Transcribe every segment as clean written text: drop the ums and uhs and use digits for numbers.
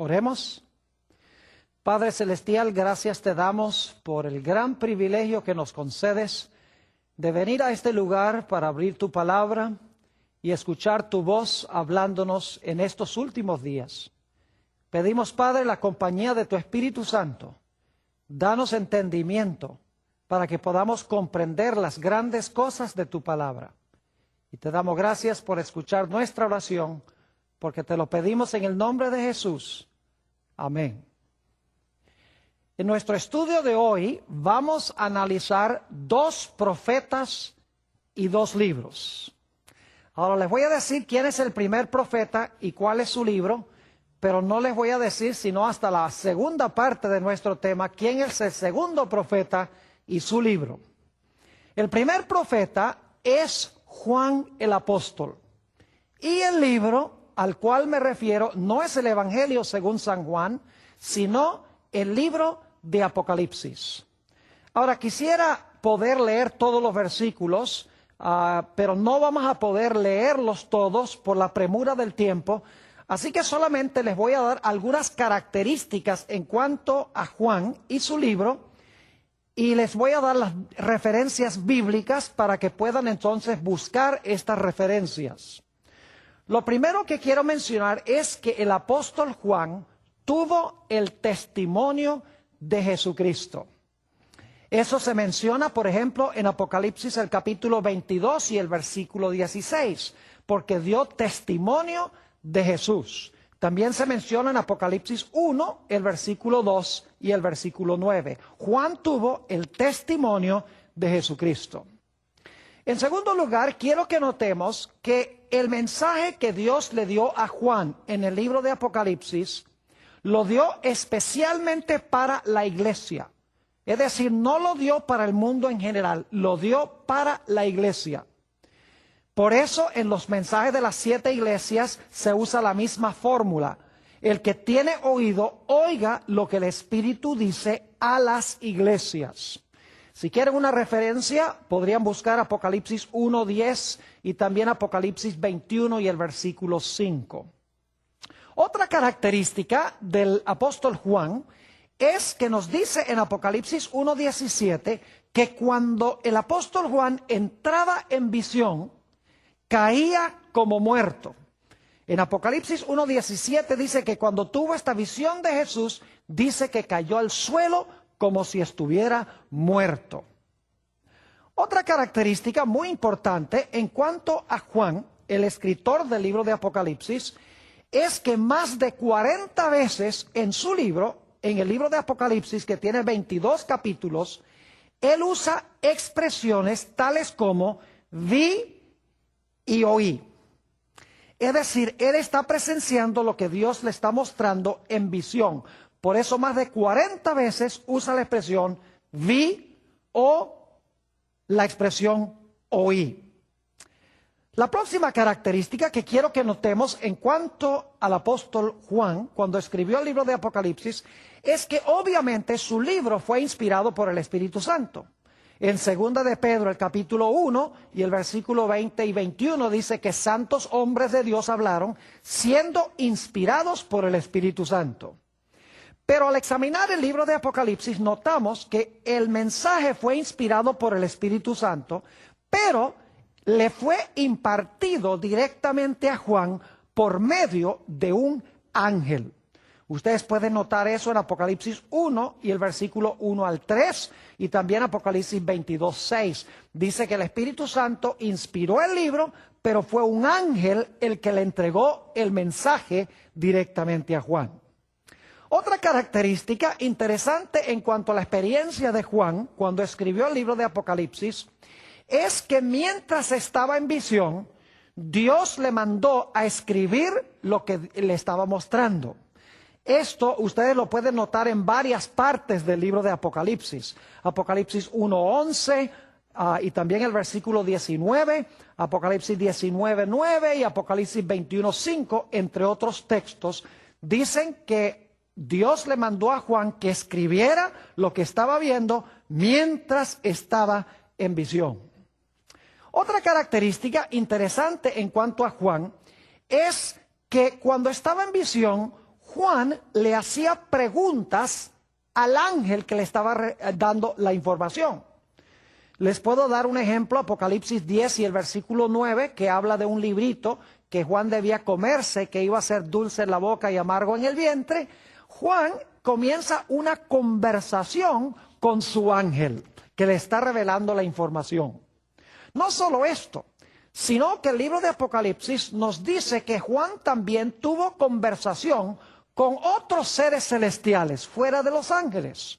Oremos. Padre Celestial, gracias te damos por el gran privilegio que nos concedes de venir a este lugar para abrir tu palabra y escuchar tu voz hablándonos en estos últimos días. Pedimos, Padre, la compañía de tu Espíritu Santo. Danos entendimiento para que podamos comprender las grandes cosas de tu palabra. Y te damos gracias por escuchar nuestra oración, porque te lo pedimos en el nombre de Jesús. Amén. En nuestro estudio de hoy vamos a analizar 2 profetas y 2 libros. Ahora les voy a decir quién es el primer profeta y cuál es su libro, pero no les voy a decir sino hasta la segunda parte de nuestro tema, quién es el segundo profeta y su libro. El primer profeta es Juan el apóstol, y el libro al cual me refiero no es el Evangelio según San Juan, sino el libro de Apocalipsis. Ahora quisiera poder leer todos los versículos, pero no vamos a poder leerlos todos por la premura del tiempo, así que solamente les voy a dar algunas características en cuanto a Juan y su libro, y les voy a dar las referencias bíblicas para que puedan entonces buscar estas referencias. Lo primero que quiero mencionar es que el apóstol Juan tuvo el testimonio de Jesucristo. Eso se menciona, por ejemplo, en Apocalipsis el capítulo 22 y el versículo 16, porque dio testimonio de Jesús. También se menciona en Apocalipsis 1, el versículo 2 y el versículo 9. Juan tuvo el testimonio de Jesucristo. En segundo lugar, quiero que notemos que el mensaje que Dios le dio a Juan en el libro de Apocalipsis, lo dio especialmente para la iglesia. Es decir, no lo dio para el mundo en general, lo dio para la iglesia. Por eso en los mensajes de las 7 iglesias se usa la misma fórmula. El que tiene oído, oiga lo que el Espíritu dice a las iglesias. Si quieren una referencia, podrían buscar Apocalipsis 1:10 y también Apocalipsis 21 y el versículo 5. Otra característica del apóstol Juan es que nos dice en Apocalipsis 1:17 que cuando el apóstol Juan entraba en visión, caía como muerto. En Apocalipsis 1:17 dice que cuando tuvo esta visión de Jesús, dice que cayó al suelo como si estuviera muerto. Otra característica muy importante en cuanto a Juan, el escritor del libro de Apocalipsis, es que más de 40 veces en su libro, en el libro de Apocalipsis, que tiene 22 capítulos, él usa expresiones tales como vi y oí. Es decir, él está presenciando lo que Dios le está mostrando en visión. Por eso más de 40 veces usa la expresión vi o la expresión oí. La próxima característica que quiero que notemos en cuanto al apóstol Juan, cuando escribió el libro de Apocalipsis, es que obviamente su libro fue inspirado por el Espíritu Santo. En 2 de Pedro, el capítulo 1 y el versículo 20 y 21 dice que santos hombres de Dios hablaron siendo inspirados por el Espíritu Santo. Pero al examinar el libro de Apocalipsis notamos que el mensaje fue inspirado por el Espíritu Santo, pero le fue impartido directamente a Juan por medio de un ángel. Ustedes pueden notar eso en Apocalipsis 1 y el versículo 1 al 3 y también Apocalipsis 22:6. Dice que el Espíritu Santo inspiró el libro, pero fue un ángel el que le entregó el mensaje directamente a Juan. Otra característica interesante en cuanto a la experiencia de Juan cuando escribió el libro de Apocalipsis es que mientras estaba en visión, Dios le mandó a escribir lo que le estaba mostrando. Esto ustedes lo pueden notar en varias partes del libro de Apocalipsis. Apocalipsis 1:11 y también el versículo 19, Apocalipsis 19:9 y Apocalipsis 21:5, entre otros textos, dicen que Dios le mandó a Juan que escribiera lo que estaba viendo mientras estaba en visión. Otra característica interesante en cuanto a Juan es que cuando estaba en visión, Juan le hacía preguntas al ángel que le estaba dando la información. Les puedo dar un ejemplo, Apocalipsis 10 y el versículo 9, que habla de un librito que Juan debía comerse, que iba a ser dulce en la boca y amargo en el vientre. Juan comienza una conversación con su ángel, que le está revelando la información. No solo esto, sino que el libro de Apocalipsis nos dice que Juan también tuvo conversación con otros seres celestiales, fuera de los ángeles.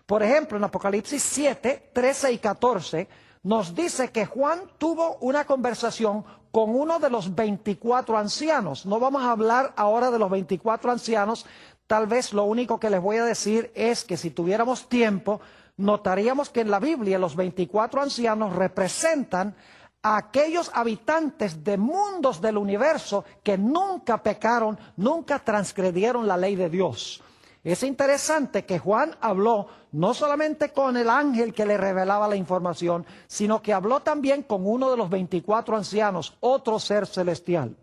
Por ejemplo, en Apocalipsis 7, 13 y 14, nos dice que Juan tuvo una conversación con uno de los 24 ancianos. No vamos a hablar ahora de los 24 ancianos. Tal vez lo único que les voy a decir es que si tuviéramos tiempo, notaríamos que en la Biblia los 24 ancianos representan a aquellos habitantes de mundos del universo que nunca pecaron, nunca transgredieron la ley de Dios. Es interesante que Juan habló no solamente con el ángel que le revelaba la información, sino que habló también con uno de los 24 ancianos, otro ser celestial.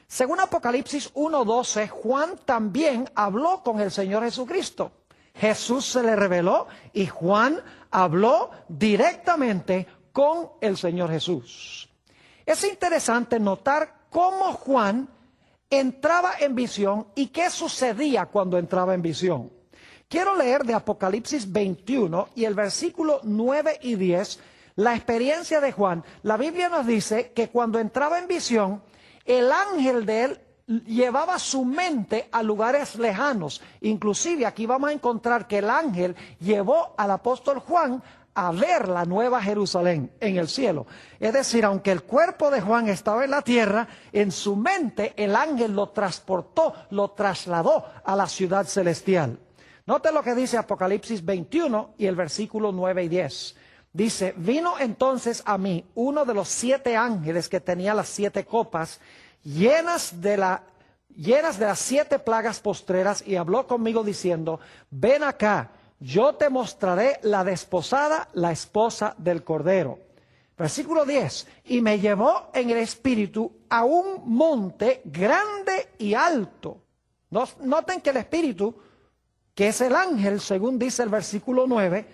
Según Apocalipsis 1:12, Juan también habló con el Señor Jesucristo. Jesús se le reveló y Juan habló directamente con el Señor Jesús. Es interesante notar cómo Juan entraba en visión y qué sucedía cuando entraba en visión. Quiero leer de Apocalipsis 21 y el versículo 9 y 10, la experiencia de Juan. La Biblia nos dice que cuando entraba en visión, el ángel de él llevaba su mente a lugares lejanos. Inclusive aquí vamos a encontrar que el ángel llevó al apóstol Juan a ver la nueva Jerusalén en el cielo. Es decir, aunque el cuerpo de Juan estaba en la tierra, en su mente el ángel lo transportó, lo trasladó a la ciudad celestial. Note lo que dice Apocalipsis 21 y el versículo 9 y 10. Dice, vino entonces a mí uno de los 7 ángeles que tenía las 7 copas llenas de las 7 plagas postreras y habló conmigo diciendo, ven acá, yo te mostraré la desposada, la esposa del Cordero. Versículo 10, y me llevó en el espíritu a un monte grande y alto. Noten que el espíritu, que es el ángel, según dice el versículo 9,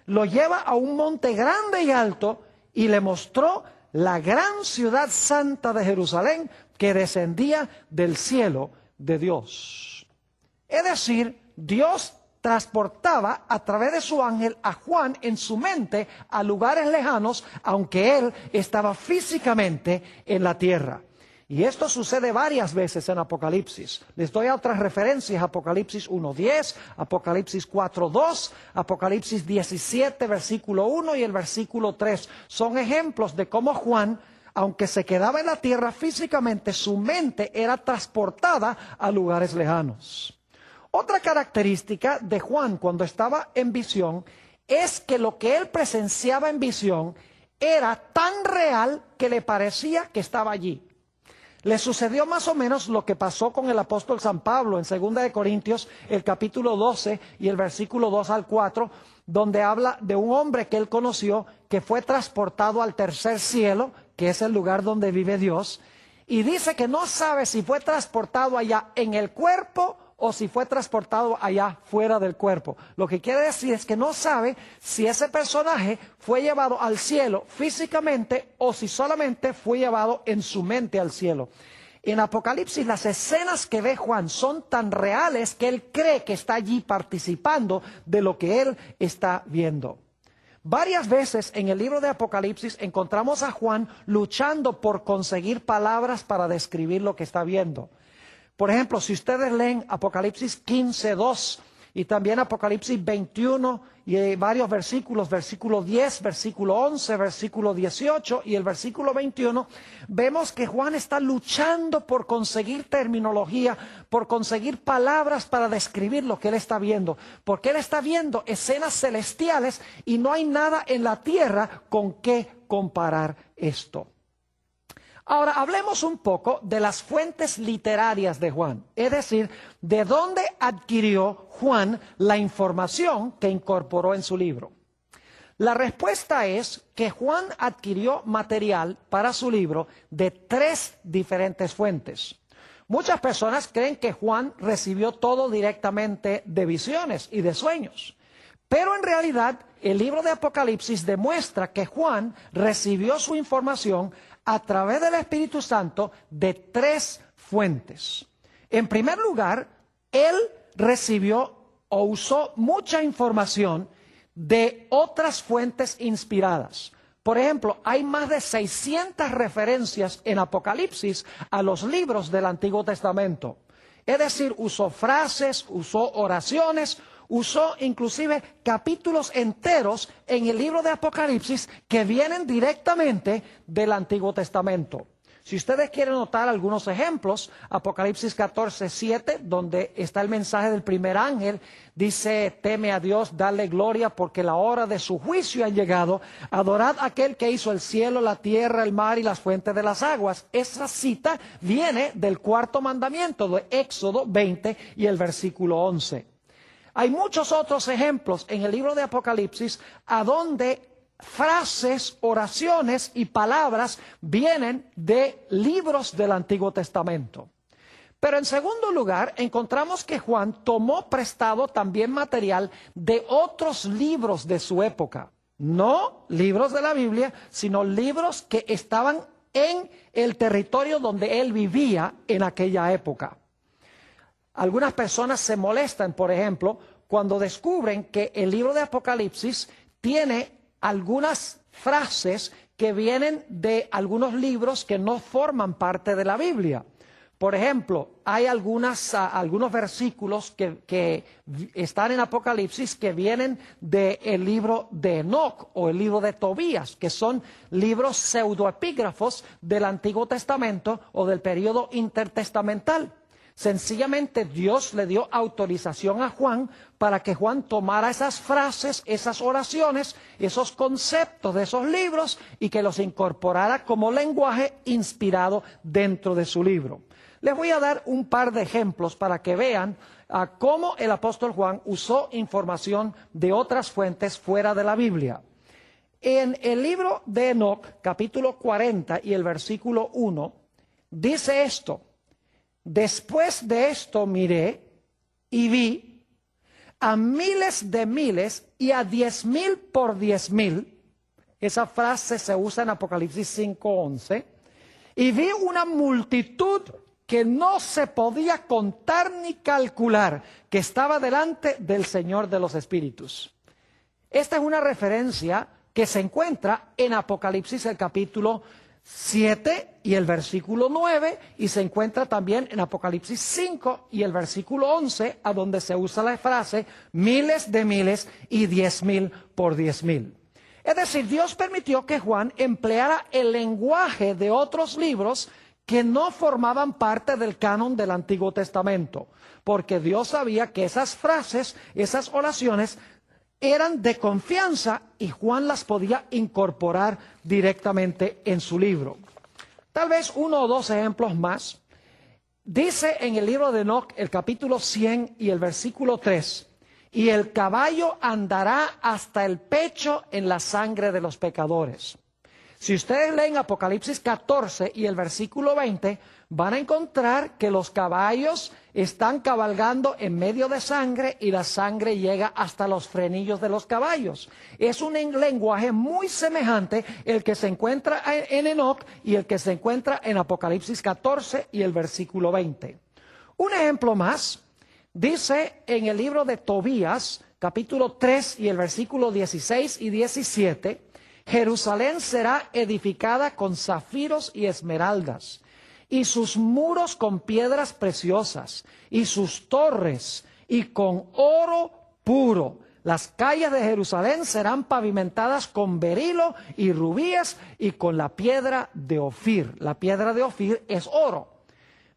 lo lleva a un monte grande y alto y le mostró la gran ciudad santa de Jerusalén que descendía del cielo de Dios. Es decir, Dios transportaba a través de su ángel a Juan en su mente a lugares lejanos, aunque él estaba físicamente en la tierra. Y esto sucede varias veces en Apocalipsis. Les doy otras referencias, Apocalipsis 1:10, Apocalipsis 4:2, Apocalipsis 17, versículo 1 y el versículo 3. Son ejemplos de cómo Juan, aunque se quedaba en la tierra físicamente, su mente era transportada a lugares lejanos. Otra característica de Juan cuando estaba en visión es que lo que él presenciaba en visión era tan real que le parecía que estaba allí. Le sucedió más o menos lo que pasó con el apóstol San Pablo en 2 de Corintios, el capítulo 12 y el versículo 2 al 4, donde habla de un hombre que él conoció que fue transportado al tercer cielo, que es el lugar donde vive Dios, y dice que no sabe si fue transportado allá en el cuerpo o si fue transportado allá fuera del cuerpo. Lo que quiere decir es que no sabe si ese personaje fue llevado al cielo físicamente o si solamente fue llevado en su mente al cielo. En Apocalipsis las escenas que ve Juan son tan reales que él cree que está allí participando de lo que él está viendo. Varias veces en el libro de Apocalipsis encontramos a Juan luchando por conseguir palabras para describir lo que está viendo. Por ejemplo, si ustedes leen Apocalipsis 15:2 y también Apocalipsis 21 y varios versículos, versículo 10, versículo 11, versículo 18 y el versículo 21, vemos que Juan está luchando por conseguir terminología, por conseguir palabras para describir lo que él está viendo, porque él está viendo escenas celestiales y no hay nada en la tierra con qué comparar esto. Ahora, hablemos un poco de las fuentes literarias de Juan, es decir, de dónde adquirió Juan la información que incorporó en su libro. La respuesta es que Juan adquirió material para su libro de 3 diferentes fuentes. Muchas personas creen que Juan recibió todo directamente de visiones y de sueños. Pero en realidad el libro de Apocalipsis demuestra que Juan recibió su información a través del Espíritu Santo de 3 fuentes. En primer lugar, él recibió o usó mucha información de otras fuentes inspiradas. Por ejemplo, hay más de 600 referencias en Apocalipsis a los libros del Antiguo Testamento. Es decir, usó frases, usó oraciones, usó inclusive capítulos enteros en el libro de Apocalipsis que vienen directamente del Antiguo Testamento. Si ustedes quieren notar algunos ejemplos, Apocalipsis 14:7, donde está el mensaje del primer ángel, dice: teme a Dios, dale gloria, porque la hora de su juicio ha llegado. Adorad a aquel que hizo el cielo, la tierra, el mar y las fuentes de las aguas. Esa cita viene del 4º mandamiento de Éxodo 20 y el versículo 11. Hay muchos otros ejemplos en el libro de Apocalipsis a donde frases, oraciones y palabras vienen de libros del Antiguo Testamento. Pero en segundo lugar, encontramos que Juan tomó prestado también material de otros libros de su época. No libros de la Biblia, sino libros que estaban en el territorio donde él vivía en aquella época. Algunas personas se molestan, por ejemplo, cuando descubren que el libro de Apocalipsis tiene algunas frases que vienen de algunos libros que no forman parte de la Biblia. Por ejemplo, hay algunos versículos que están en Apocalipsis que vienen del libro de Enoc o el libro de Tobías, que son libros pseudoepígrafos del Antiguo Testamento o del periodo intertestamental. Sencillamente Dios le dio autorización a Juan para que Juan tomara esas frases, esas oraciones, esos conceptos de esos libros y que los incorporara como lenguaje inspirado dentro de su libro. Les voy a dar un par de ejemplos para que vean cómo el apóstol Juan usó información de otras fuentes fuera de la Biblia. En el libro de Enoc, capítulo 40 y el versículo 1, dice esto: después de esto miré y vi a miles de miles y a 10,000 por 10,000. Esa frase se usa en Apocalipsis 5:11. Y vi una multitud que no se podía contar ni calcular, que estaba delante del Señor de los Espíritus. Esta es una referencia que se encuentra en Apocalipsis el capítulo 7 y el versículo 9, y se encuentra también en Apocalipsis 5 y el versículo 11, a donde se usa la frase miles de miles y 10,000 por 10,000. Es decir, Dios permitió que Juan empleara el lenguaje de otros libros que no formaban parte del canon del Antiguo Testamento, porque Dios sabía que esas frases, esas oraciones, eran de confianza y Juan las podía incorporar directamente en su libro. Tal vez uno o dos ejemplos más. Dice en el libro de Enoc, el capítulo 100 y el versículo 3, y el caballo andará hasta el pecho en la sangre de los pecadores. Si ustedes leen Apocalipsis 14 y el versículo 20, van a encontrar que los caballos están cabalgando en medio de sangre y la sangre llega hasta los frenillos de los caballos. Es un lenguaje muy semejante el que se encuentra en Enoc y el que se encuentra en Apocalipsis 14 y el versículo 20. Un ejemplo más, dice en el libro de Tobías, capítulo 3 y el versículo 16 y 17, Jerusalén será edificada con zafiros y esmeraldas, y sus muros con piedras preciosas, y sus torres, y con oro puro. Las calles de Jerusalén serán pavimentadas con berilo y rubíes, y con la piedra de Ofir. La piedra de Ofir es oro.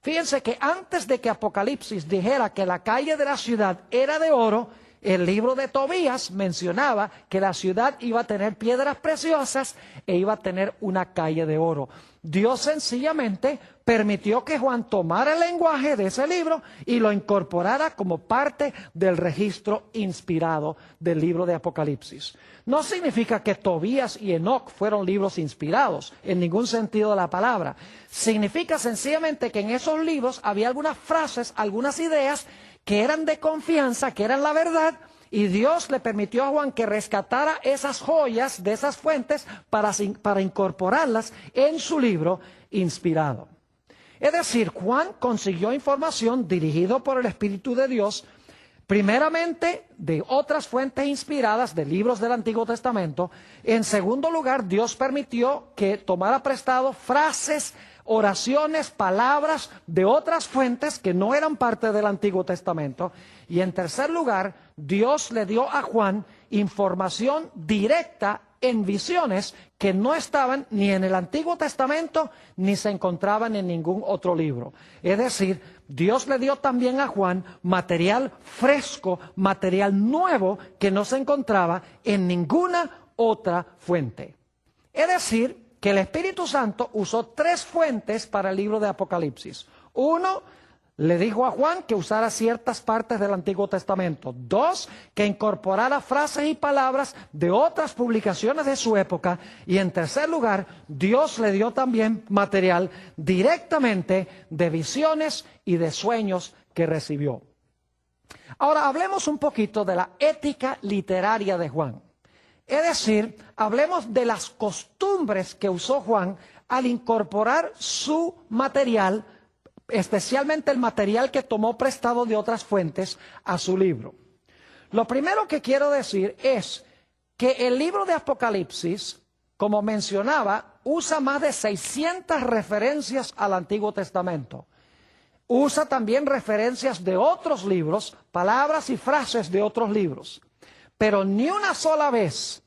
Fíjense que antes de que Apocalipsis dijera que la calle de la ciudad era de oro, El libro de Tobías mencionaba que la ciudad iba a tener piedras preciosas e iba a tener una calle de oro. Dios sencillamente permitió que Juan tomara el lenguaje de ese libro y lo incorporara como parte del registro inspirado del libro de Apocalipsis. No significa que Tobías y Enoc fueron libros inspirados, en ningún sentido de la palabra. Significa sencillamente que en esos libros había algunas frases, algunas ideas que eran de confianza, que eran la verdad, y Dios le permitió a Juan que rescatara esas joyas de esas fuentes para incorporarlas en su libro inspirado. Es decir, Juan consiguió información dirigido por el Espíritu de Dios, primeramente de otras fuentes inspiradas de libros del Antiguo Testamento. En segundo lugar, Dios permitió que tomara prestado frases, oraciones, palabras de otras fuentes que no eran parte del Antiguo Testamento. Y en tercer lugar, Dios le dio a Juan información directa en visiones que no estaban ni en el Antiguo Testamento ni se encontraban en ningún otro libro. Es decir, Dios le dio también a Juan material fresco, material nuevo que no se encontraba en ninguna otra fuente. Es decir, que el Espíritu Santo usó tres fuentes para el libro de Apocalipsis. Uno, le dijo a Juan que usara ciertas partes del Antiguo Testamento. Dos, que incorporara frases y palabras de otras publicaciones de su época. Y en tercer lugar, Dios le dio también material directamente de visiones y de sueños que recibió. Ahora hablemos un poquito de la ética literaria de Juan. Es decir, hablemos de las costumbres que usó Juan al incorporar su material, especialmente el material que tomó prestado de otras fuentes, a su libro. Lo primero que quiero decir es que el libro de Apocalipsis, como mencionaba, usa más de 600 referencias al Antiguo Testamento. Usa también referencias de otros libros, palabras y frases de otros libros. Pero ni una sola vez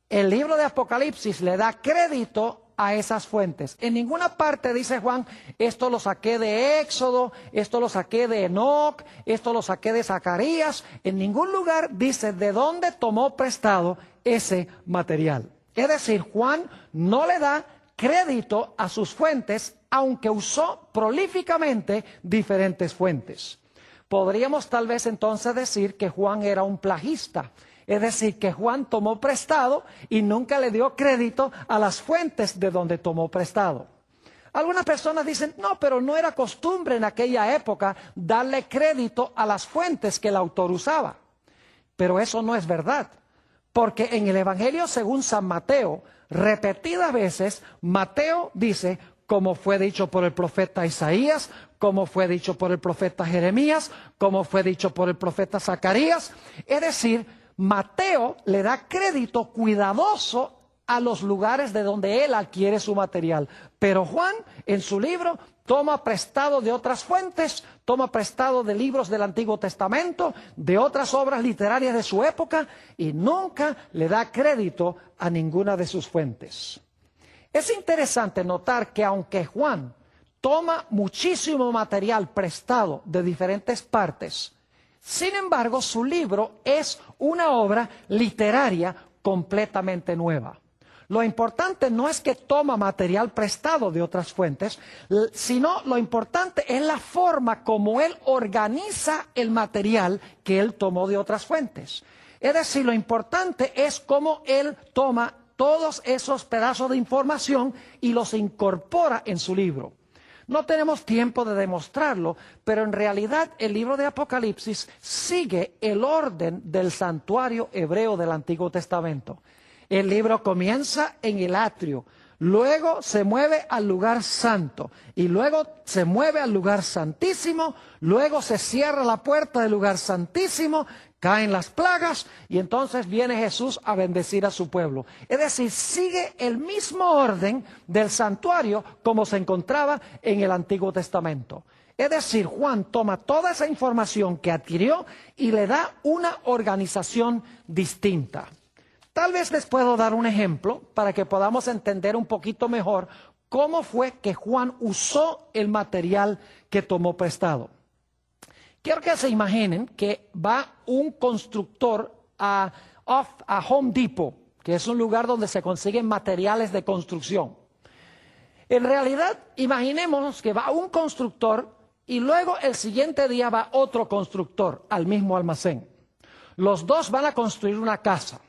el libro de Apocalipsis le da crédito a esas fuentes. En ninguna parte dice Juan, esto lo saqué de Éxodo, esto lo saqué de Enoc, esto lo saqué de Zacarías. En ningún lugar dice de dónde tomó prestado ese material. Es decir, Juan no le da crédito a sus fuentes, aunque usó prolíficamente diferentes fuentes. Podríamos tal vez entonces decir que Juan era un plagista. Es decir, que Juan tomó prestado y nunca le dio crédito a las fuentes de donde tomó prestado. Algunas personas dicen, no, pero no era costumbre en aquella época darle crédito a las fuentes que el autor usaba. Pero eso no es verdad, porque en el Evangelio según San Mateo, repetidas veces, Mateo dice, como fue dicho por el profeta Isaías, como fue dicho por el profeta Jeremías, como fue dicho por el profeta Zacarías. Es decir, Mateo le da crédito cuidadoso a los lugares de donde él adquiere su material. Pero Juan, en su libro, toma prestado de otras fuentes, toma prestado de libros del Antiguo Testamento, de otras obras literarias de su época, y nunca le da crédito a ninguna de sus fuentes. Es interesante notar que aunque Juan toma muchísimo material prestado de diferentes partes, sin embargo, su libro es una obra literaria completamente nueva. Lo importante no es que toma material prestado de otras fuentes, sino lo importante es la forma como él organiza el material que él tomó de otras fuentes. Es decir, lo importante es cómo él toma todos esos pedazos de información y los incorpora en su libro. No tenemos tiempo de demostrarlo, pero en realidad el libro de Apocalipsis sigue el orden del santuario hebreo del Antiguo Testamento. El libro comienza en el atrio, luego se mueve al lugar santo y luego se mueve al lugar santísimo, luego se cierra la puerta del lugar santísimo, caen las plagas y entonces viene Jesús a bendecir a su pueblo. Es decir, sigue el mismo orden del santuario como se encontraba en el Antiguo Testamento. Es decir, Juan toma toda esa información que adquirió y le da una organización distinta. Tal vez les puedo dar un ejemplo para que podamos entender un poquito mejor cómo fue que Juan usó el material que tomó prestado. Quiero que se imaginen que va un constructor a Home Depot, que es un lugar donde se consiguen materiales de construcción. En realidad, imaginemos que va un constructor y luego el siguiente día va otro constructor al mismo almacén. Los dos van a construir una casa.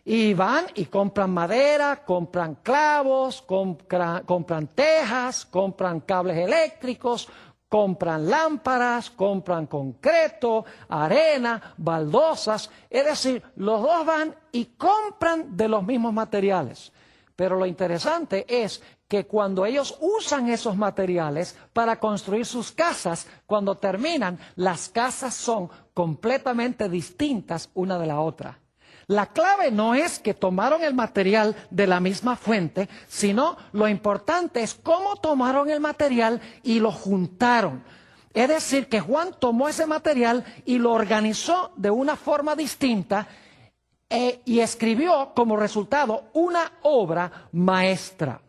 Y van y compran madera, compran clavos, compran tejas, compran cables eléctricos, compran lámparas, compran concreto, arena, baldosas. Es decir, los dos van y compran de los mismos materiales. Pero lo interesante es que cuando ellos usan esos materiales para construir sus casas, cuando terminan, las casas son completamente distintas una de la otra. La clave no es que tomaron el material de la misma fuente, sino lo importante es cómo tomaron el material y lo juntaron. Es decir, que Juan tomó ese material y lo organizó de una forma distinta y escribió como resultado una obra maestra.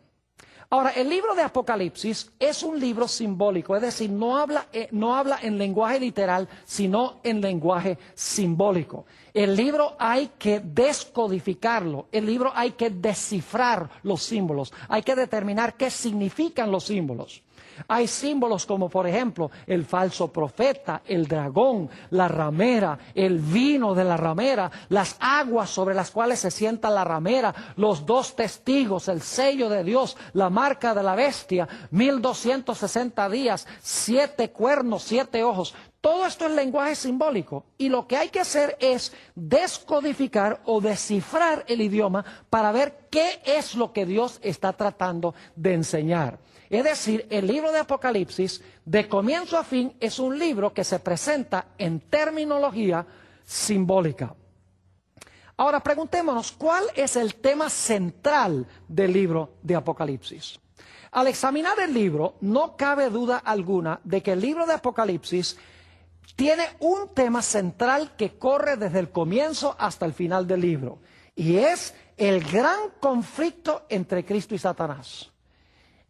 Ahora, el libro de Apocalipsis es un libro simbólico, es decir, no habla en lenguaje literal, sino en lenguaje simbólico. El libro hay que descodificarlo, el libro hay que descifrar los símbolos, hay que determinar qué significan los símbolos. Hay símbolos como, por ejemplo, el falso profeta, el dragón, la ramera, el vino de la ramera, las aguas sobre las cuales se sienta la ramera, los dos testigos, el sello de Dios, la marca de la bestia, 1260 días, 7 cuernos, 7 ojos. Todo esto es lenguaje simbólico y lo que hay que hacer es descodificar o descifrar el idioma para ver qué es lo que Dios está tratando de enseñar. Es decir, el libro de Apocalipsis, de comienzo a fin, es un libro que se presenta en terminología simbólica. Ahora preguntémonos, ¿cuál es el tema central del libro de Apocalipsis? Al examinar el libro, no cabe duda alguna de que el libro de Apocalipsis tiene un tema central que corre desde el comienzo hasta el final del libro, y es el gran conflicto entre Cristo y Satanás.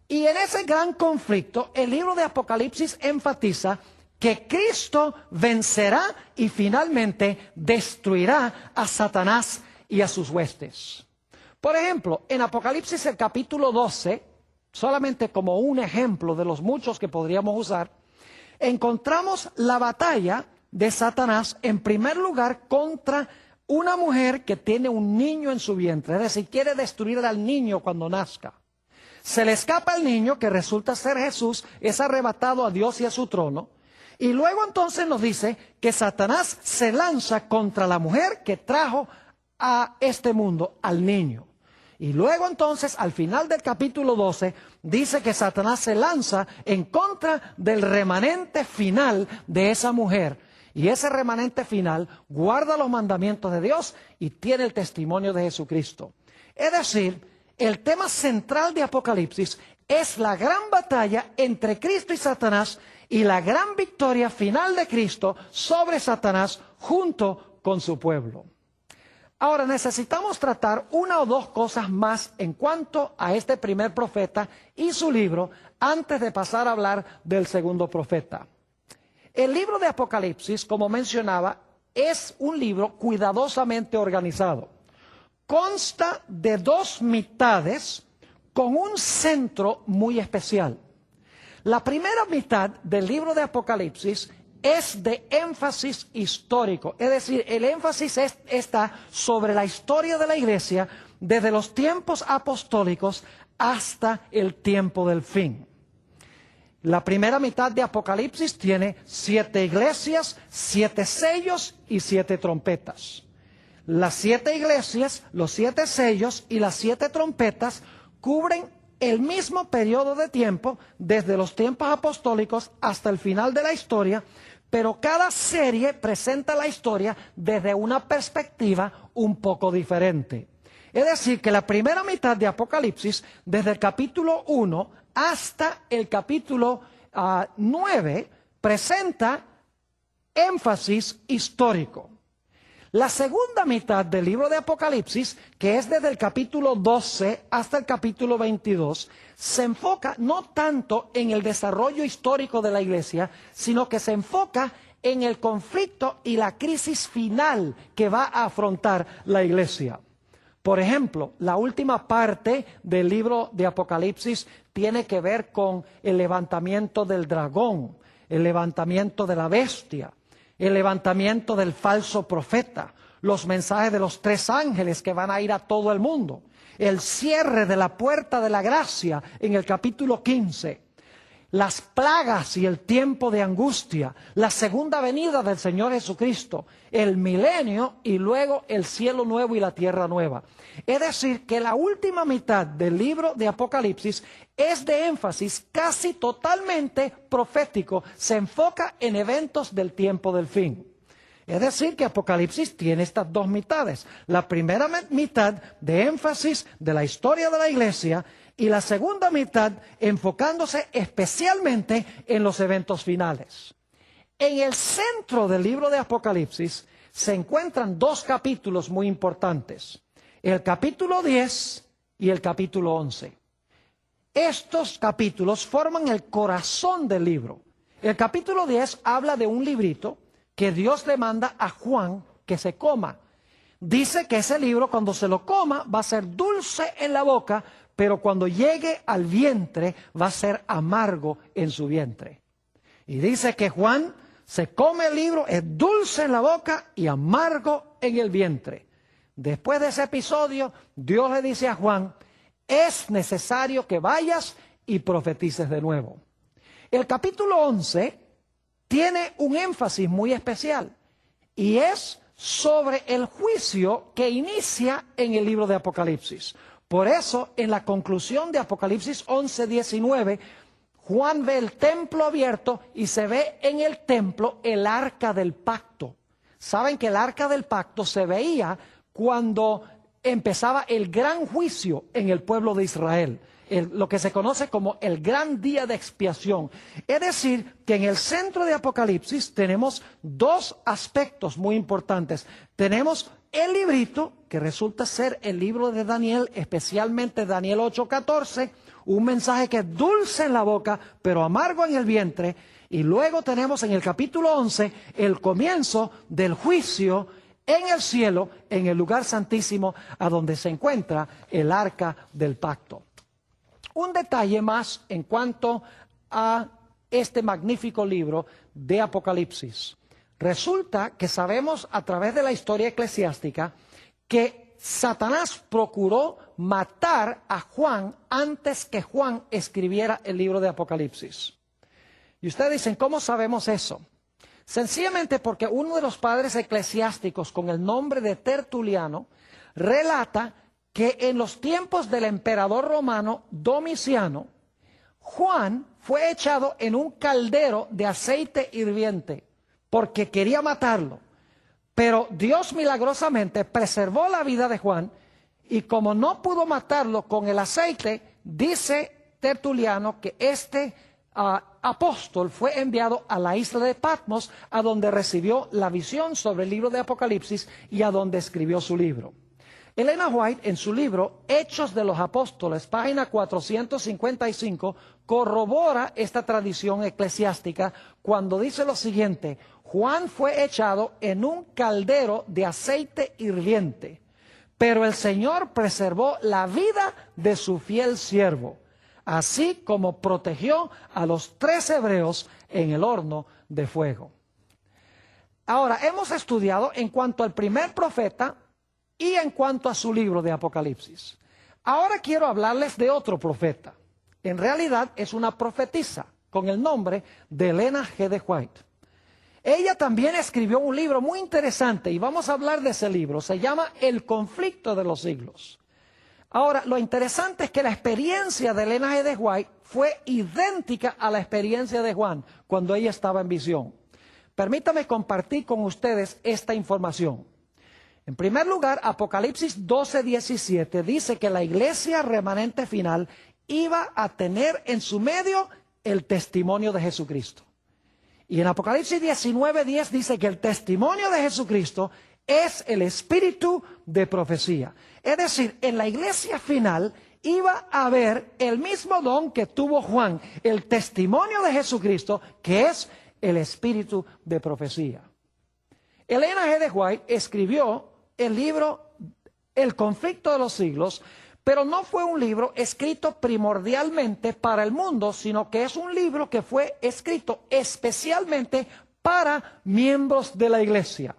Y en ese gran conflicto, el libro de Apocalipsis enfatiza que Cristo vencerá y finalmente destruirá a Satanás y a sus huestes. Por ejemplo, en Apocalipsis el capítulo 12, solamente como un ejemplo de los muchos que podríamos usar, encontramos la batalla de Satanás en primer lugar contra una mujer que tiene un niño en su vientre, es decir, quiere destruir al niño cuando nazca. Se le escapa el niño, que resulta ser Jesús, es arrebatado a Dios y a su trono. Y luego entonces nos dice que Satanás se lanza contra la mujer que trajo a este mundo, al niño. Y luego entonces, al final del capítulo 12, dice que Satanás se lanza en contra del remanente final de esa mujer. Y ese remanente final guarda los mandamientos de Dios y tiene el testimonio de Jesucristo. Es decir, el tema central de Apocalipsis es la gran batalla entre Cristo y Satanás y la gran victoria final de Cristo sobre Satanás junto con su pueblo. Ahora necesitamos tratar una o dos cosas más en cuanto a este primer profeta y su libro antes de pasar a hablar del segundo profeta. El libro de Apocalipsis, como mencionaba, es un libro cuidadosamente organizado. Consta de 2 mitades con un centro muy especial. La primera mitad del libro de Apocalipsis es de énfasis histórico, es decir, el énfasis está sobre la historia de la iglesia desde los tiempos apostólicos hasta el tiempo del fin. La primera mitad de Apocalipsis tiene 7 iglesias, 7 sellos y 7 trompetas. Las 7 iglesias, los 7 sellos y las 7 trompetas cubren el mismo periodo de tiempo desde los tiempos apostólicos hasta el final de la historia, pero cada serie presenta la historia desde una perspectiva un poco diferente. Es decir, que la primera mitad de Apocalipsis, desde el capítulo 1 hasta el capítulo 9, presenta énfasis histórico. La segunda mitad del libro de Apocalipsis, que es desde el capítulo 12 hasta el capítulo 22, se enfoca no tanto en el desarrollo histórico de la iglesia, sino que se enfoca en el conflicto y la crisis final que va a afrontar la iglesia. Por ejemplo, la última parte del libro de Apocalipsis tiene que ver con el levantamiento del dragón, el levantamiento de la bestia, el levantamiento del falso profeta, los mensajes de los 3 ángeles que van a ir a todo el mundo, el cierre de la puerta de la gracia en el capítulo 15, las plagas y el tiempo de angustia, la segunda venida del Señor Jesucristo, el milenio y luego el cielo nuevo y la tierra nueva. Es decir, que la última mitad del libro de Apocalipsis es de énfasis casi totalmente profético, se enfoca en eventos del tiempo del fin. Es decir, que Apocalipsis tiene estas 2 mitades. La primera mitad de énfasis de la historia de la iglesia y la segunda mitad enfocándose especialmente en los eventos finales. En el centro del libro de Apocalipsis se encuentran 2 capítulos muy importantes. El capítulo 10 y el capítulo 11. Estos capítulos forman el corazón del libro. El capítulo 10 habla de un librito que Dios le manda a Juan que se coma. Dice que ese libro cuando se lo coma va a ser dulce en la boca, pero cuando llegue al vientre va a ser amargo en su vientre. Y dice que Juan se come el libro, es dulce en la boca y amargo en el vientre. Después de ese episodio, Dios le dice a Juan, es necesario que vayas y profetices de nuevo. El capítulo 11 tiene un énfasis muy especial y es sobre el juicio que inicia en el libro de Apocalipsis. Por eso, en la conclusión de Apocalipsis 11:19, Juan ve el templo abierto y se ve en el templo el arca del pacto. Saben que el arca del pacto se veía cuando empezaba el gran juicio en el pueblo de Israel, lo que se conoce como el gran día de expiación. Es decir, que en el centro de Apocalipsis tenemos 2 aspectos muy importantes. Tenemos el librito, que resulta ser el libro de Daniel, especialmente Daniel 8:14, un mensaje que es dulce en la boca, pero amargo en el vientre. Y luego tenemos en el capítulo 11 el comienzo del juicio en el cielo, en el lugar santísimo, a donde se encuentra el arca del pacto. Un detalle más en cuanto a este magnífico libro de Apocalipsis. Resulta que sabemos a través de la historia eclesiástica que Satanás procuró matar a Juan antes que Juan escribiera el libro de Apocalipsis. Y ustedes dicen, ¿cómo sabemos eso? Sencillamente porque uno de los padres eclesiásticos con el nombre de Tertuliano relata que en los tiempos del emperador romano Domiciano, Juan fue echado en un caldero de aceite hirviente porque quería matarlo. Pero Dios milagrosamente preservó la vida de Juan y como no pudo matarlo con el aceite, dice Tertuliano que este apóstol fue enviado a la isla de Patmos, a donde recibió la visión sobre el libro de Apocalipsis y a donde escribió su libro. Elena White, en su libro Hechos de los Apóstoles, página 455, corrobora esta tradición eclesiástica cuando dice lo siguiente: Juan fue echado en un caldero de aceite hirviente, pero el Señor preservó la vida de su fiel siervo, así como protegió a los 3 hebreos en el horno de fuego. Ahora, hemos estudiado en cuanto al primer profeta y en cuanto a su libro de Apocalipsis. Ahora quiero hablarles de otro profeta. En realidad es una profetisa con el nombre de Elena G. de White. Ella también escribió un libro muy interesante y vamos a hablar de ese libro. Se llama El conflicto de los siglos. Ahora, lo interesante es que la experiencia de Elena G. de White fue idéntica a la experiencia de Juan cuando ella estaba en visión. Permítame compartir con ustedes esta información. En primer lugar, Apocalipsis 12:17 dice que la iglesia remanente final iba a tener en su medio el testimonio de Jesucristo. Y en Apocalipsis 19:10 dice que el testimonio de Jesucristo es el espíritu de profecía. Es decir, en la iglesia final iba a haber el mismo don que tuvo Juan, el testimonio de Jesucristo, que es el espíritu de profecía. Elena G. de White escribió el libro El conflicto de los siglos, pero no fue un libro escrito primordialmente para el mundo, sino que es un libro que fue escrito especialmente para miembros de la iglesia.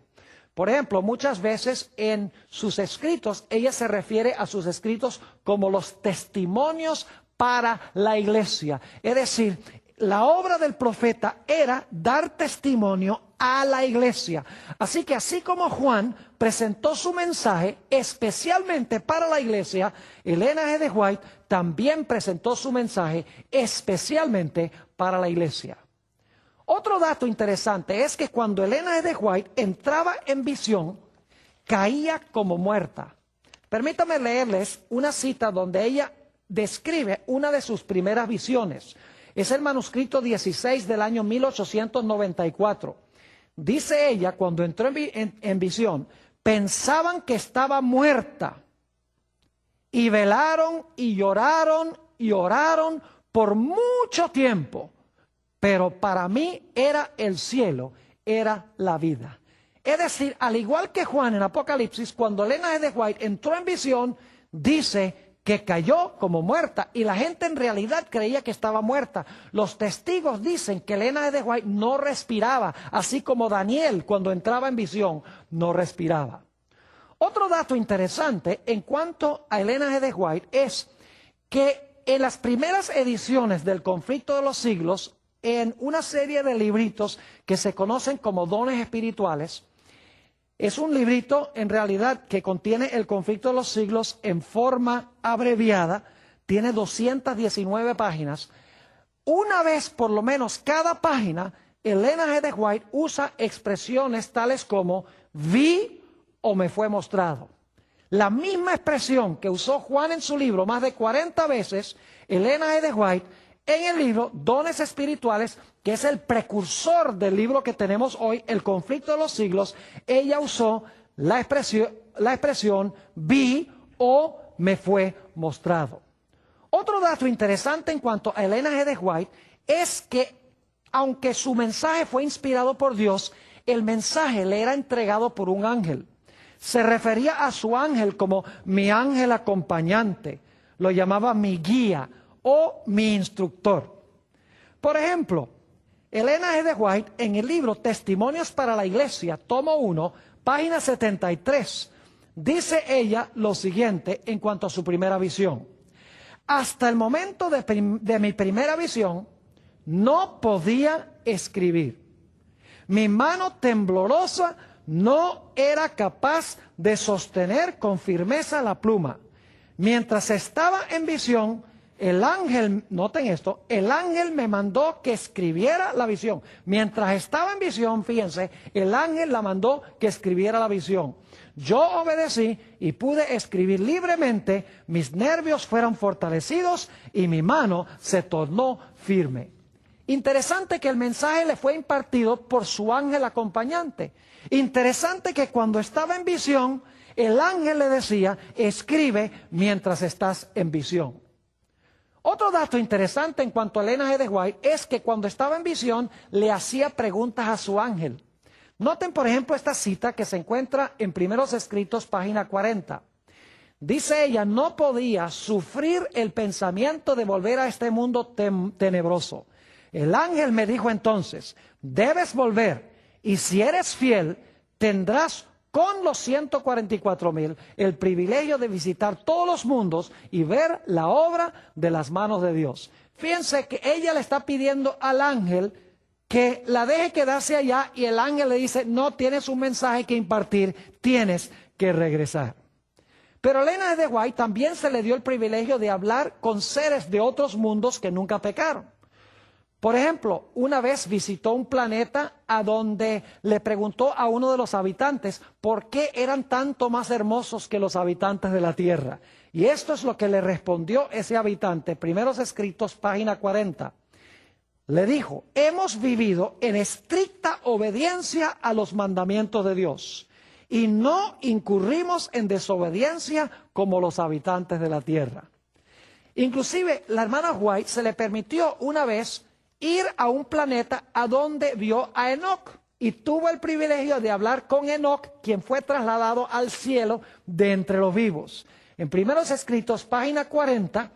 Por ejemplo, muchas veces en sus escritos, ella se refiere a sus escritos como los testimonios para la iglesia. Es decir, la obra del profeta era dar testimonio a la iglesia. Así que así como Juan presentó su mensaje especialmente para la iglesia, Elena G. de White también presentó su mensaje especialmente para la iglesia. Otro dato interesante es que cuando Elena G. de White entraba en visión, caía como muerta. Permítanme leerles una cita donde ella describe una de sus primeras visiones. Es el manuscrito 16 del año 1894. Dice ella, cuando entró en visión, pensaban que estaba muerta y velaron y lloraron y oraron por mucho tiempo, pero para mí era el cielo, era la vida. Es decir, al igual que Juan en Apocalipsis, cuando Elena G. de White entró en visión, dice que cayó como muerta y la gente en realidad creía que estaba muerta. Los testigos dicen que Elena G. de White no respiraba, así como Daniel cuando entraba en visión no respiraba. Otro dato interesante en cuanto a Elena G. de White es que en las primeras ediciones del Conflicto de los Siglos, en una serie de libritos que se conocen como dones espirituales, es un librito en realidad que contiene el conflicto de los siglos en forma abreviada, tiene 219 páginas. Una vez por lo menos cada página, Elena G. de White usa expresiones tales como vi o me fue mostrado. La misma expresión que usó Juan en su libro más de 40 veces, Elena G. de White en el libro Dones Espirituales, que es el precursor del libro que tenemos hoy, El conflicto de los siglos, ella usó la expresión vi o me fue mostrado. Otro dato interesante en cuanto a Elena G. de White es que, aunque su mensaje fue inspirado por Dios, el mensaje le era entregado por un ángel. Se refería a su ángel como mi ángel acompañante, lo llamaba mi guía o mi instructor. Por ejemplo, Elena G. de White en el libro Testimonios para la Iglesia, tomo 1, página 73, dice ella lo siguiente en cuanto a su primera visión. Hasta el momento de mi primera visión, no podía escribir. Mi mano temblorosa no era capaz de sostener con firmeza la pluma. Mientras estaba en visión, el ángel, noten esto, el ángel me mandó que escribiera la visión. Mientras estaba en visión, fíjense, el ángel la mandó que escribiera la visión. Yo obedecí y pude escribir libremente, mis nervios fueron fortalecidos y mi mano se tornó firme. Interesante que el mensaje le fue impartido por su ángel acompañante. Interesante que cuando estaba en visión, el ángel le decía, escribe mientras estás en visión. Otro dato interesante en cuanto a Elena G. de White es que cuando estaba en visión le hacía preguntas a su ángel. Noten, por ejemplo, esta cita que se encuentra en Primeros Escritos, página 40. Dice ella, no podía sufrir el pensamiento de volver a este mundo tenebroso. El ángel me dijo entonces, debes volver y si eres fiel, tendrás con los 144,000 el privilegio de visitar todos los mundos y ver la obra de las manos de Dios. Fíjense que ella le está pidiendo al ángel que la deje quedarse allá y el ángel le dice, no tienes un mensaje que impartir, tienes que regresar. Pero Elena G. de White también se le dio el privilegio de hablar con seres de otros mundos que nunca pecaron. Por ejemplo, una vez visitó un planeta a donde le preguntó a uno de los habitantes por qué eran tanto más hermosos que los habitantes de la Tierra. Y esto es lo que le respondió ese habitante, Primeros Escritos, página 40. Le dijo, hemos vivido en estricta obediencia a los mandamientos de Dios y no incurrimos en desobediencia como los habitantes de la Tierra. Inclusive, la hermana White se le permitió una vez ir a un planeta a donde vio a Enoc. Y tuvo el privilegio de hablar con Enoc, quien fue trasladado al cielo de entre los vivos. En Primeros Escritos, página 40,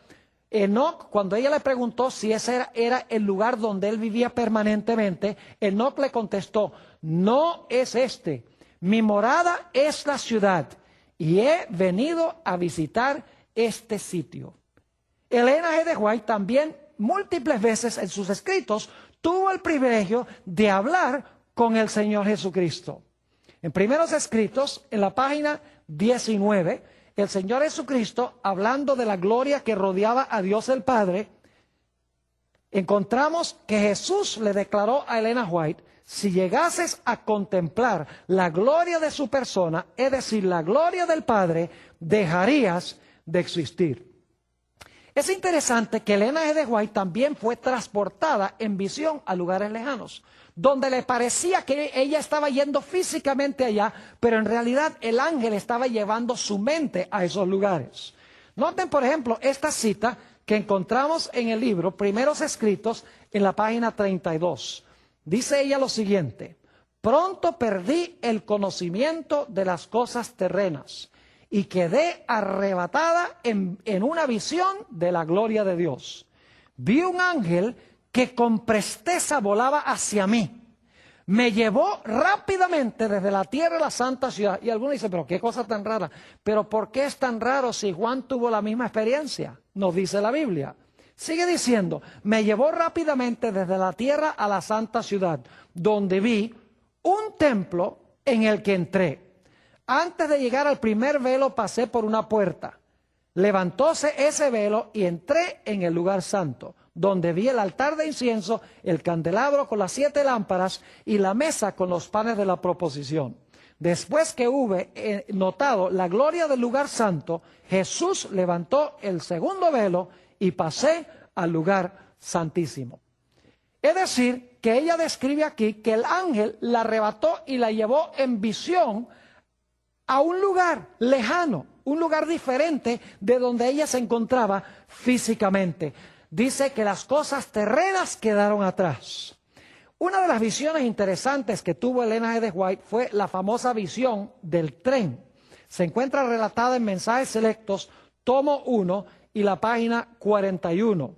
Enoc, cuando ella le preguntó si ese era el lugar donde él vivía permanentemente, Enoc le contestó: no es este, mi morada es la ciudad y he venido a visitar este sitio. Elena G. de White también múltiples veces en sus escritos tuvo el privilegio de hablar con el Señor Jesucristo. En Primeros Escritos, en la página 19, el Señor Jesucristo, hablando de la gloria que rodeaba a Dios el Padre, encontramos que Jesús le declaró a Elena White: si llegases a contemplar la gloria de su persona, es decir, la gloria del Padre, dejarías de existir. Es interesante que Elena G. de White también fue transportada en visión a lugares lejanos, donde le parecía que ella estaba yendo físicamente allá, pero en realidad el ángel estaba llevando su mente a esos lugares. Noten, por ejemplo, esta cita que encontramos en el libro Primeros Escritos, en la página 32. Dice ella lo siguiente: pronto perdí el conocimiento de las cosas terrenas y quedé arrebatada en una visión de la gloria de Dios. Vi un ángel que con presteza volaba hacia mí. Me llevó rápidamente desde la tierra a la santa ciudad. Y algunos dicen: pero qué cosa tan rara. Pero ¿por qué es tan raro si Juan tuvo la misma experiencia? Nos dice la Biblia. Sigue diciendo: me llevó rápidamente desde la tierra a la santa ciudad, donde vi un templo en el que entré. Antes de llegar al primer velo pasé por una puerta. Levantóse ese velo y entré en el lugar santo, donde vi el altar de incienso, el candelabro con las 7 lámparas y la mesa con los panes de la proposición. Después que hube notado la gloria del lugar santo, Jesús levantó el segundo velo y pasé al lugar santísimo. Es decir, que ella describe aquí que el ángel la arrebató y la llevó en visión a un lugar lejano, un lugar diferente de donde ella se encontraba físicamente. Dice que las cosas terrenas quedaron atrás. Una de las visiones interesantes que tuvo Elena G. de White fue la famosa visión del tren. Se encuentra relatada en Mensajes Selectos, tomo 1 y la página 41.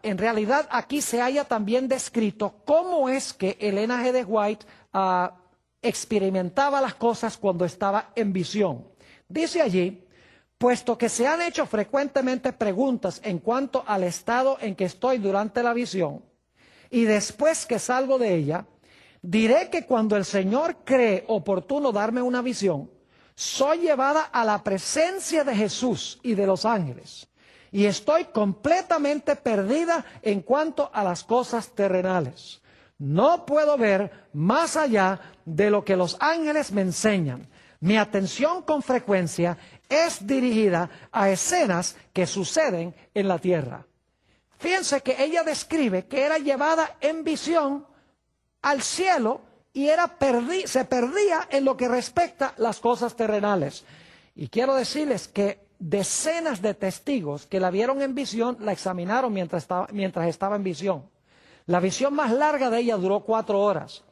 En realidad aquí se halla también descrito cómo es que Elena G. de White experimentaba las cosas cuando estaba en visión. Dice allí: puesto que se han hecho frecuentemente preguntas en cuanto al estado en que estoy durante la visión, y después que salgo de ella, diré que cuando el Señor cree oportuno darme una visión, soy llevada a la presencia de Jesús y de los ángeles, y estoy completamente perdida en cuanto a las cosas terrenales. No puedo ver más allá de lo que los ángeles me enseñan. Mi atención con frecuencia es dirigida a escenas que suceden en la tierra. Fíjense que ella describe que era llevada en visión al cielo y se perdía en lo que respecta a las cosas terrenales. Y quiero decirles que decenas de testigos que la vieron en visión la examinaron mientras estaba en visión. La visión más larga de ella duró 4 horas.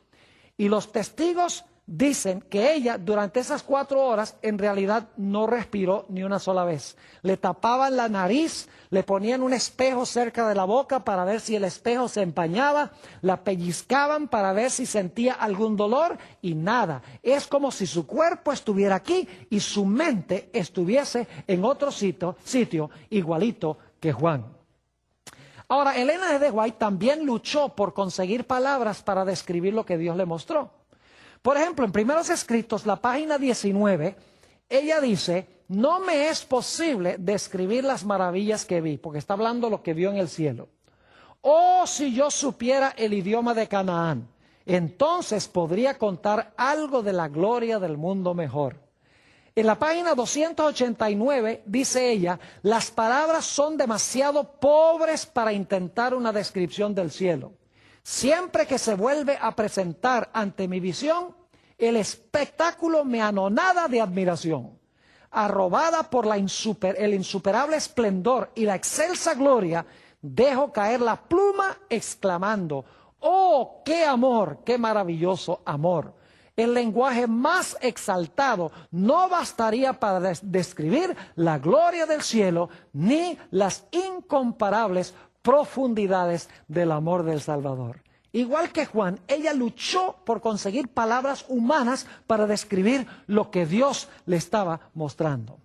Y los testigos dicen que ella durante esas 4 horas en realidad no respiró ni una sola vez. Le tapaban la nariz, le ponían un espejo cerca de la boca para ver si el espejo se empañaba, la pellizcaban para ver si sentía algún dolor y nada. Es como si su cuerpo estuviera aquí y su mente estuviese en otro sitio igualito que Juan. Ahora, Elena G. de White también luchó por conseguir palabras para describir lo que Dios le mostró. Por ejemplo, en Primeros Escritos, la página 19, ella dice: no me es posible describir las maravillas que vi, porque está hablando de lo que vio en el cielo. Oh, si yo supiera el idioma de Canaán, entonces podría contar algo de la gloria del mundo mejor. En la página 289 dice ella: las palabras son demasiado pobres para intentar una descripción del cielo. Siempre que se vuelve a presentar ante mi visión, el espectáculo me anonada de admiración. Arrobada por el insuperable esplendor y la excelsa gloria dejó caer la pluma exclamando: ¡oh, qué amor, qué maravilloso amor! El lenguaje más exaltado no bastaría para describir la gloria del cielo ni las incomparables profundidades del amor del Salvador. Igual que Juan, ella luchó por conseguir palabras humanas para describir lo que Dios le estaba mostrando.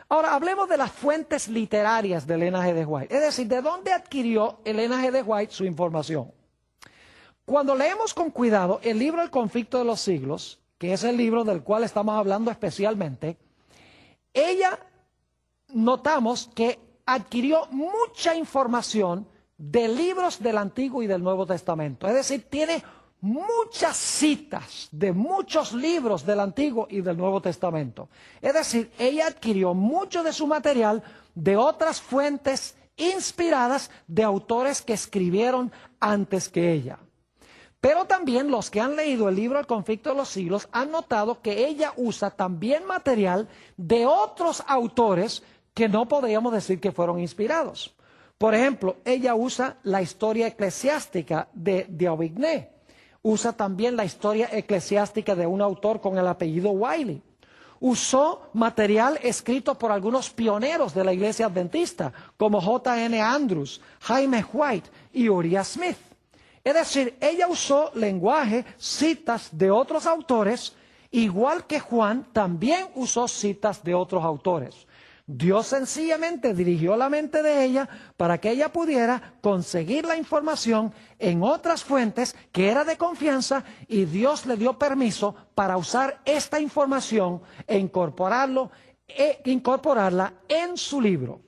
Ahora, hablemos de las fuentes literarias de Elena G. de White, es decir, ¿de dónde adquirió Elena G. de White su información? Cuando leemos con cuidado el libro El conflicto de los siglos, que es el libro del cual estamos hablando especialmente, notamos que adquirió mucha información de libros del Antiguo y del Nuevo Testamento. Es decir, tiene muchas citas de muchos libros del Antiguo y del Nuevo Testamento. Es decir, ella adquirió mucho de su material de otras fuentes inspiradas de autores que escribieron antes que ella. Pero también los que han leído el libro El conflicto de los siglos han notado que ella usa también material de otros autores que no podríamos decir que fueron inspirados. Por ejemplo, ella usa la historia eclesiástica de D'Aubigné. Usa también la historia eclesiástica de un autor con el apellido Wiley. Usó material escrito por algunos pioneros de la iglesia adventista, como J.N. Andrews, Jaime White y Uriah Smith. Es decir, ella usó lenguaje, citas de otros autores, igual que Juan también usó citas de otros autores. Dios sencillamente dirigió la mente de ella para que ella pudiera conseguir la información en otras fuentes que era de confianza, y Dios le dio permiso para usar esta información e incorporarla en su libro.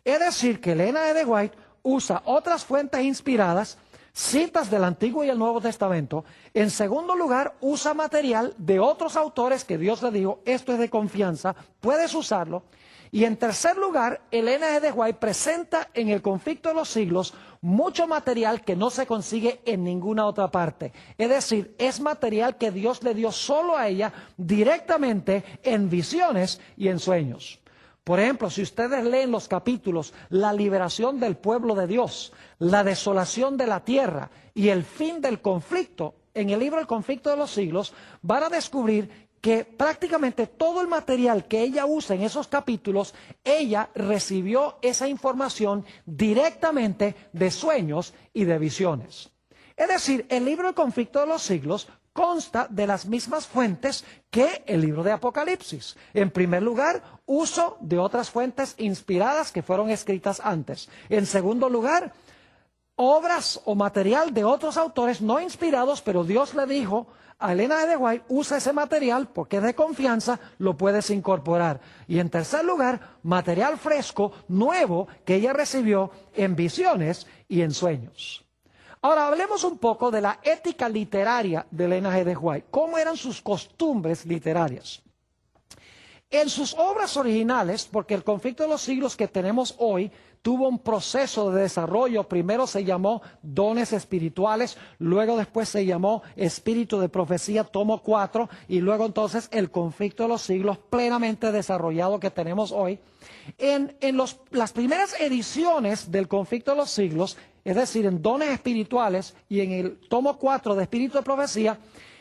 Es decir, que Elena G. de White usa otras fuentes inspiradas, citas del Antiguo y el Nuevo Testamento. En segundo lugar, usa material de otros autores que Dios le dijo: esto es de confianza, puedes usarlo. Y en tercer lugar, Elena G. de White presenta en El conflicto de los siglos mucho material que no se consigue en ninguna otra parte. Es decir, es material que Dios le dio solo a ella directamente en visiones y en sueños. Por ejemplo, si ustedes leen los capítulos La liberación del pueblo de Dios, la desolación de la tierra y el fin del conflicto, en el libro El conflicto de los siglos, van a descubrir que prácticamente todo el material que ella usa en esos capítulos, ella recibió esa información directamente de sueños y de visiones. Es decir, el libro El conflicto de los siglos consta de las mismas fuentes que el libro de Apocalipsis. En primer lugar, uso de otras fuentes inspiradas que fueron escritas antes. En segundo lugar, obras o material de otros autores no inspirados, pero Dios le dijo a Elena G. de White: usa ese material porque es de confianza, lo puedes incorporar. Y en tercer lugar, material fresco, nuevo, que ella recibió en visiones y en sueños. Ahora hablemos un poco de la ética literaria de Elena G. de White. ¿Cómo eran sus costumbres literarias? En sus obras originales, porque El conflicto de los siglos que tenemos hoy tuvo un proceso de desarrollo. Primero se llamó Dones Espirituales, luego después se llamó Espíritu de Profecía, tomo 4, y luego entonces El conflicto de los siglos plenamente desarrollado que tenemos hoy. En las primeras ediciones del conflicto de los siglos, es decir, en Dones Espirituales y en el tomo 4 de Espíritu de Profecía,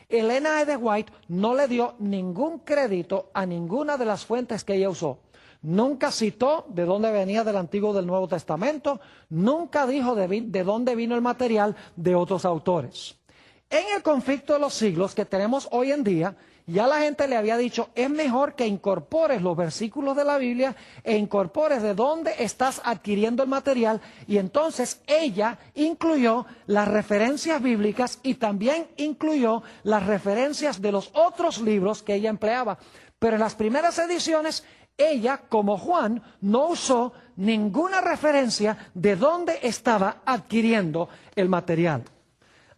Elena G. de White no le dio ningún crédito a ninguna de las fuentes que ella usó. Nunca citó de dónde venía del Antiguo o del Nuevo Testamento, nunca dijo de dónde vino el material de otros autores. En el conflicto de los siglos que tenemos hoy en día, ya la gente le había dicho: es mejor que incorpores los versículos de la Biblia e incorpores de dónde estás adquiriendo el material. Y entonces ella incluyó las referencias bíblicas y también incluyó las referencias de los otros libros que ella empleaba. Pero en las primeras ediciones, ella, como Juan, no usó ninguna referencia de dónde estaba adquiriendo el material.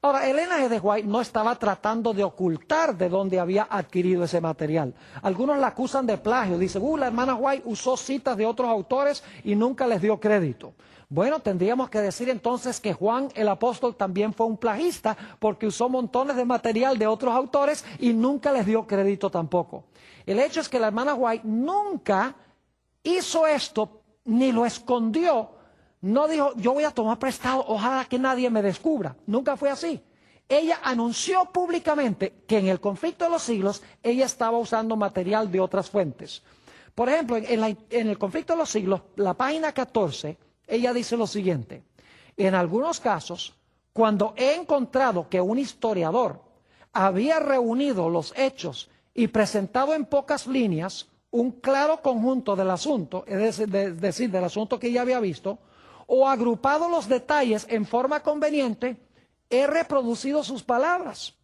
Ahora, Elena G. de White no estaba tratando de ocultar de dónde había adquirido ese material. Algunos la acusan de plagio. Dicen: la hermana White usó citas de otros autores y nunca les dio crédito. Bueno, tendríamos que decir entonces que Juan el apóstol también fue un plagista, porque usó montones de material de otros autores y nunca les dio crédito tampoco. El hecho es que la hermana White nunca hizo esto ni lo escondió No dijo, yo voy a tomar prestado, ojalá que nadie me descubra. Nunca fue así. Ella anunció públicamente que en el conflicto de los siglos ella estaba usando material de otras fuentes. Por ejemplo, en el conflicto de los siglos, la página 14, ella dice lo siguiente: en algunos casos, cuando he encontrado que un historiador había reunido los hechos y presentado en pocas líneas un claro conjunto del asunto, es decir, del asunto que ella había visto, o agrupado los detalles en forma conveniente, he reproducido sus palabras.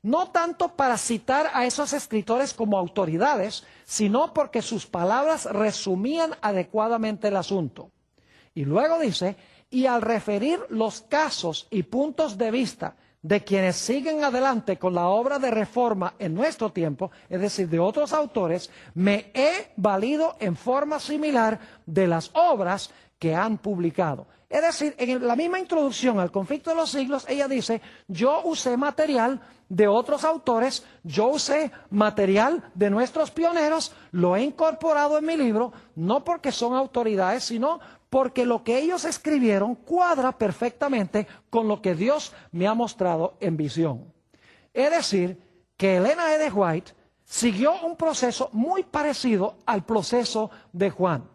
No tanto para citar a esos escritores como autoridades, sino porque sus palabras resumían adecuadamente el asunto. Y luego dice, y al referir los casos y puntos de vista de quienes siguen adelante con la obra de reforma en nuestro tiempo, es decir, de otros autores, me he valido en forma similar de las obras que han publicado. Es decir, en la misma introducción al conflicto de los siglos, ella dice, yo usé material de otros autores, yo usé material de nuestros pioneros, lo he incorporado en mi libro, no porque son autoridades, sino porque lo que ellos escribieron cuadra perfectamente con lo que Dios me ha mostrado en visión. Es decir, que Elena E. de White siguió un proceso muy parecido al proceso de Juan.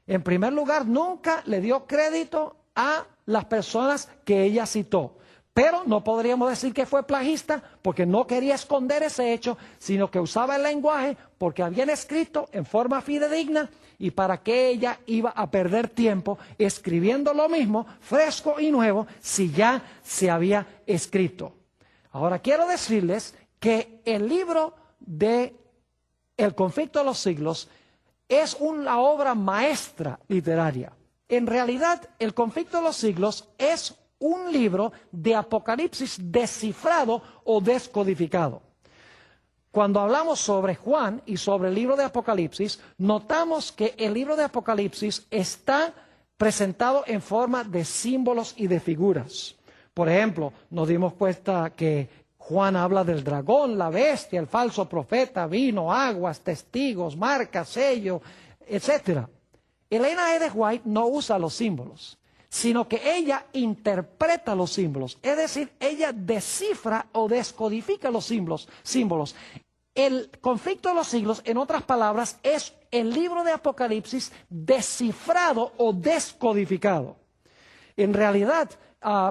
En primer lugar, nunca le dio crédito a las personas que ella citó. Pero no podríamos decir que fue plagista porque no quería esconder ese hecho, sino que usaba el lenguaje porque habían escrito en forma fidedigna y para qué ella iba a perder tiempo escribiendo lo mismo, fresco y nuevo, si ya se había escrito. Ahora quiero decirles que el libro de El conflicto de los siglos es una obra maestra literaria. En realidad, El conflicto de los siglos es un libro de Apocalipsis descifrado o descodificado. Cuando hablamos sobre Juan y sobre el libro de Apocalipsis, notamos que el libro de Apocalipsis está presentado en forma de símbolos y de figuras. Por ejemplo, nos dimos cuenta que Juan habla del dragón, la bestia, el falso profeta, vino, aguas, testigos, marcas, sello, etc. Elena E. de White no usa los símbolos, sino que ella interpreta los símbolos, es decir, ella descifra o descodifica los símbolos. El conflicto de los siglos, en otras palabras, es el libro de Apocalipsis descifrado o descodificado. En realidad,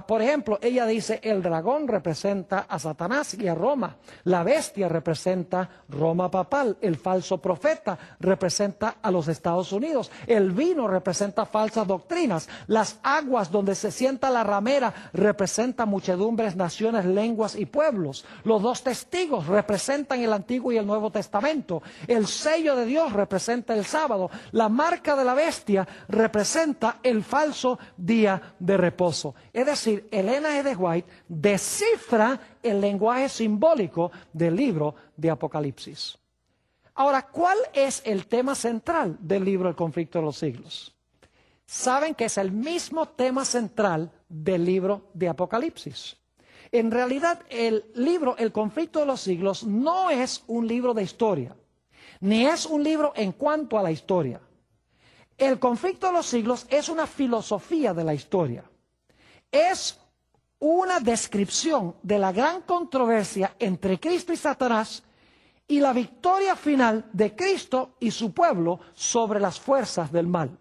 por ejemplo, ella dice, el dragón representa a Satanás y a Roma, la bestia representa Roma papal, el falso profeta representa a los Estados Unidos, el vino representa falsas doctrinas, las aguas donde se sienta la ramera representan muchedumbres, naciones, lenguas y pueblos, los dos testigos representan el Antiguo y el Nuevo Testamento, el sello de Dios representa el sábado, la marca de la bestia representa el falso día de reposo. Es decir, Elena E. de White descifra el lenguaje simbólico del libro de Apocalipsis. Ahora, ¿cuál es el tema central del libro El conflicto de los siglos? Saben que es el mismo tema central del libro de Apocalipsis. En realidad, el libro El conflicto de los siglos no es un libro de historia, ni es un libro en cuanto a la historia. El conflicto de los siglos es una filosofía de la historia. Es una descripción de la gran controversia entre Cristo y Satanás y la victoria final de Cristo y su pueblo sobre las fuerzas del mal.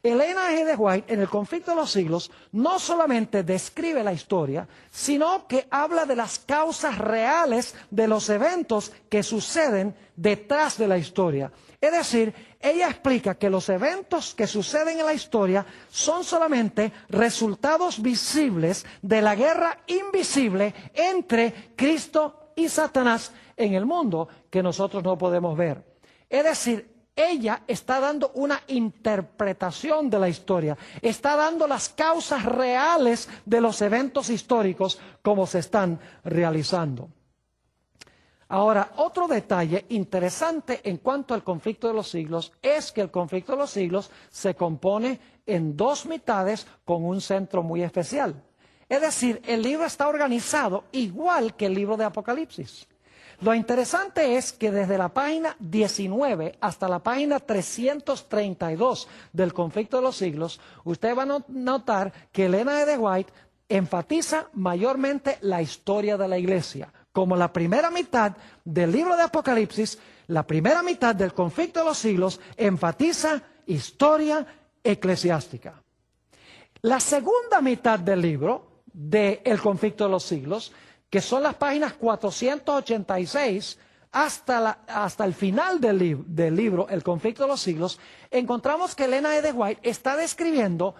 Elena G. de White, en El conflicto de los siglos, no solamente describe la historia, sino que habla de las causas reales de los eventos que suceden detrás de la historia. Es decir, ella explica que los eventos que suceden en la historia son solamente resultados visibles de la guerra invisible entre Cristo y Satanás en el mundo que nosotros no podemos ver. Es decir, ella está dando una interpretación de la historia, está dando las causas reales de los eventos históricos como se están realizando. Ahora, otro detalle interesante en cuanto al conflicto de los siglos es que el conflicto de los siglos se compone en dos mitades con un centro muy especial. Es decir, el libro está organizado igual que el libro de Apocalipsis. Lo interesante es que desde la página 19 hasta la página 332 del Conflicto de los Siglos, usted va a notar que Elena G. de White enfatiza mayormente la historia de la iglesia. Como la primera mitad del libro de Apocalipsis, la primera mitad del Conflicto de los Siglos enfatiza historia eclesiástica. La segunda mitad del libro del Conflicto de los Siglos, que son las páginas 486 hasta el final del libro, El Conflicto de los Siglos, encontramos que Elena G. de White está describiendo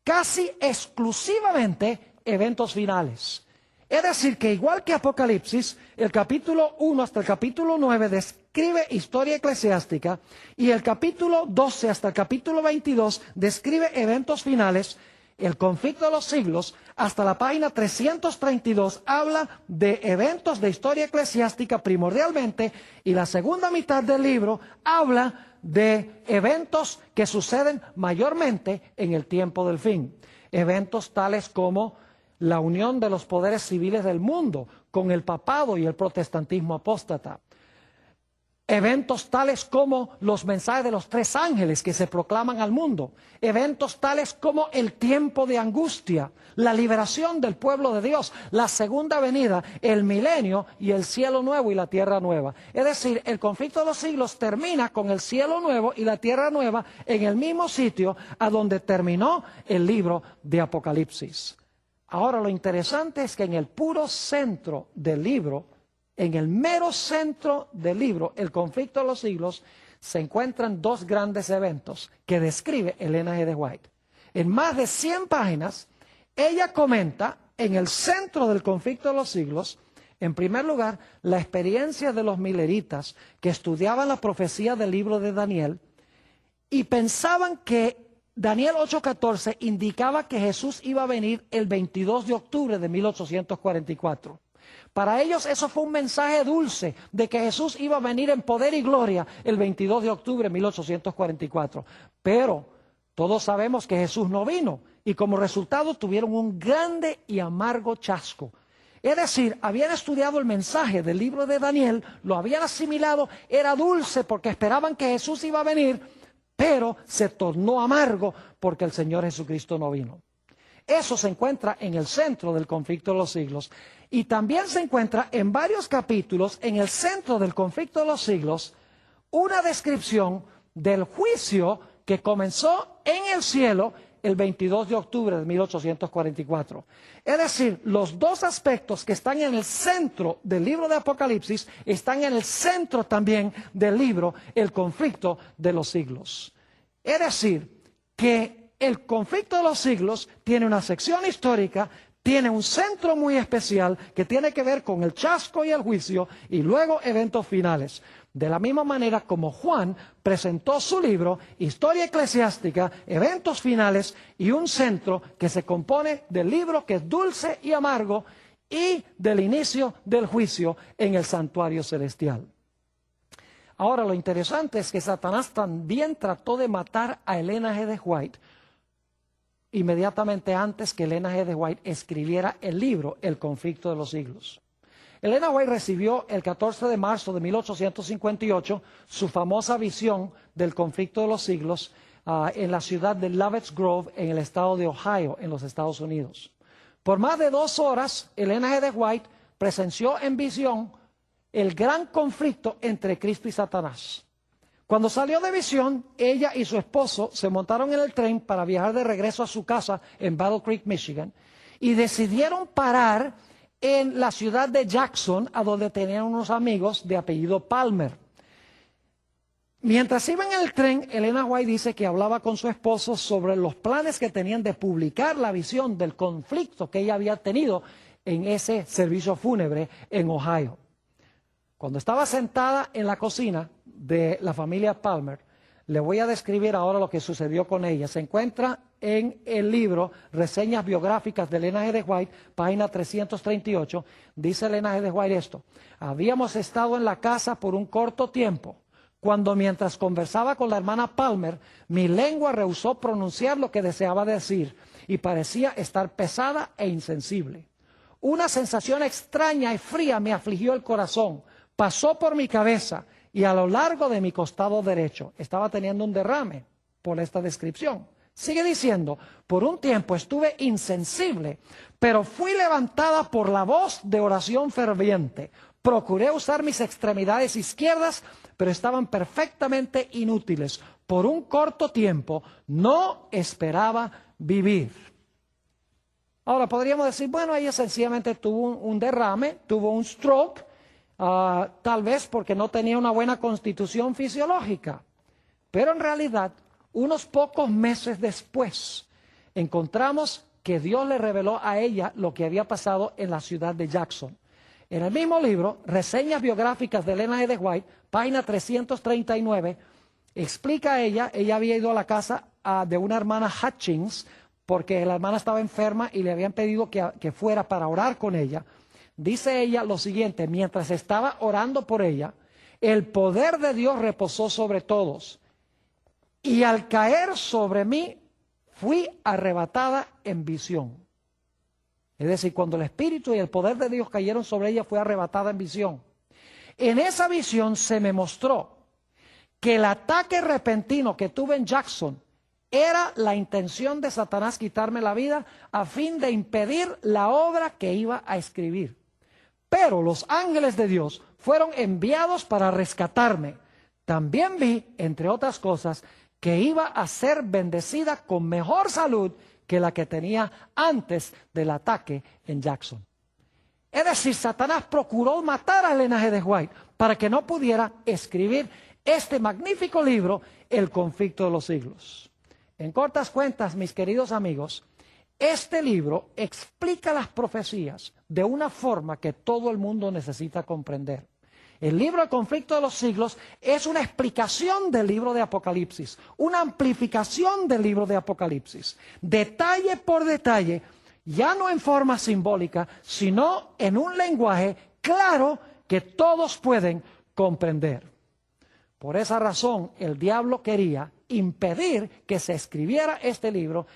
casi exclusivamente eventos finales. Es decir, que igual que Apocalipsis, el capítulo 1 hasta el capítulo 9 describe historia eclesiástica y el capítulo 12 hasta el capítulo 22 describe eventos finales. El Conflicto de los Siglos, hasta la página 332, habla de eventos de historia eclesiástica primordialmente, y la segunda mitad del libro habla de eventos que suceden mayormente en el tiempo del fin. Eventos tales como la unión de los poderes civiles del mundo con el papado y el protestantismo apóstata. Eventos tales como los mensajes de los 3 ángeles que se proclaman al mundo. Eventos tales como el tiempo de angustia, la liberación del pueblo de Dios, la segunda venida, el milenio y el cielo nuevo y la tierra nueva. Es decir, el Conflicto de los Siglos termina con el cielo nuevo y la tierra nueva en el mismo sitio a donde terminó el libro de Apocalipsis. Ahora, lo interesante es que en el puro centro del libro, en el mero centro del libro, El Conflicto de los Siglos, se encuentran 2 grandes eventos que describe Elena G. de White. En más de 100 páginas, ella comenta en el centro del Conflicto de los Siglos, en primer lugar, la experiencia de los mileritas que estudiaban la profecía del libro de Daniel y pensaban que Daniel 8:14 indicaba que Jesús iba a venir el 22 de octubre de 1844. Para ellos eso fue un mensaje dulce de que Jesús iba a venir en poder y gloria el 22 de octubre de 1844. Pero todos sabemos que Jesús no vino y como resultado tuvieron un grande y amargo chasco. Es decir, habían estudiado el mensaje del libro de Daniel, lo habían asimilado, era dulce porque esperaban que Jesús iba a venir, pero se tornó amargo porque el Señor Jesucristo no vino. Eso se encuentra en el centro del Conflicto de los Siglos. Y también se encuentra en varios capítulos, en el centro del Conflicto de los Siglos, una descripción del juicio que comenzó en el cielo el 22 de octubre de 1844. Es decir, los 2 aspectos que están en el centro del libro de Apocalipsis están en el centro también del libro El Conflicto de los Siglos. Es decir, que el Conflicto de los Siglos tiene una sección histórica, tiene un centro muy especial que tiene que ver con el chasco y el juicio y luego eventos finales. De la misma manera como Juan presentó su libro, Historia Eclesiástica, Eventos Finales y un centro que se compone del libro que es dulce y amargo y del inicio del juicio en el santuario celestial. Ahora, lo interesante es que Satanás también trató de matar a Elena G. de White inmediatamente antes que Elena G. de White escribiera el libro El Conflicto de los Siglos. Elena White recibió el 14 de marzo de 1858 su famosa visión del Conflicto de los Siglos en la ciudad de Lovett's Grove, en el estado de Ohio, en los Estados Unidos. Por más de 2 horas, Elena G. de White presenció en visión el gran conflicto entre Cristo y Satanás. Cuando salió de visión, ella y su esposo se montaron en el tren para viajar de regreso a su casa en Battle Creek, Michigan, y decidieron parar en la ciudad de Jackson, a donde tenían unos amigos de apellido Palmer. Mientras iban en el tren, Elena White dice que hablaba con su esposo sobre los planes que tenían de publicar la visión del conflicto que ella había tenido en ese servicio fúnebre en Ohio. Cuando estaba sentada en la cocina de la familia Palmer, le voy a describir ahora lo que sucedió con ella. Se encuentra en el libro Reseñas Biográficas de Elena G. de White, página 338. Dice Elena G. de White esto: habíamos estado en la casa por un corto tiempo, cuando mientras conversaba con la hermana Palmer, mi lengua rehusó pronunciar lo que deseaba decir y parecía estar pesada e insensible. Una sensación extraña y fría me afligió el corazón. pasó por mi cabeza y a lo largo de mi costado derecho. Estaba teniendo un derrame por esta descripción. Sigue diciendo, por un tiempo estuve insensible, pero fui levantada por la voz de oración ferviente. Procuré usar mis extremidades izquierdas, pero estaban perfectamente inútiles. Por un corto tiempo no esperaba vivir. Ahora podríamos decir, bueno, ella sencillamente tuvo un derrame, tuvo un stroke, tal vez porque no tenía una buena constitución fisiológica. Pero en realidad, unos pocos meses después, encontramos que Dios le reveló a ella lo que había pasado en la ciudad de Jackson. En el mismo libro, Reseñas biográficas de Ellen G. White, página 339, explica a ella había ido a la casa de una hermana Hutchins, porque la hermana estaba enferma y le habían pedido que fuera para orar con ella. Dice ella lo siguiente, mientras estaba orando por ella, el poder de Dios reposó sobre todos, y al caer sobre mí, fui arrebatada en visión. Es decir, cuando el Espíritu y el poder de Dios cayeron sobre ella, fue arrebatada en visión. En esa visión se me mostró que el ataque repentino que tuve en Jackson era la intención de Satanás quitarme la vida a fin de impedir la obra que iba a escribir. Pero los ángeles de Dios fueron enviados para rescatarme. También vi, entre otras cosas, que iba a ser bendecida con mejor salud que la que tenía antes del ataque en Jackson. Es decir, Satanás procuró matar a Ellen G. White para que no pudiera escribir este magnífico libro, El conflicto de los siglos. En cortas cuentas, mis queridos amigos, este libro explica las profecías de una forma que todo el mundo necesita comprender. El libro El conflicto de los siglos es una explicación del libro de Apocalipsis, una amplificación del libro de Apocalipsis, detalle por detalle, ya no en forma simbólica, sino en un lenguaje claro que todos pueden comprender. Por esa razón, el diablo quería impedir que se escribiera este libro,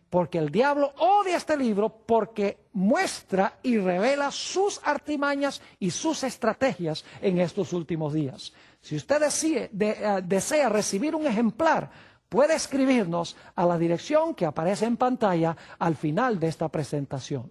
porque el diablo odia este libro porque muestra y revela sus artimañas y sus estrategias en estos últimos días. Si usted desea recibir un ejemplar, puede escribirnos a la dirección que aparece en pantalla al final de esta presentación.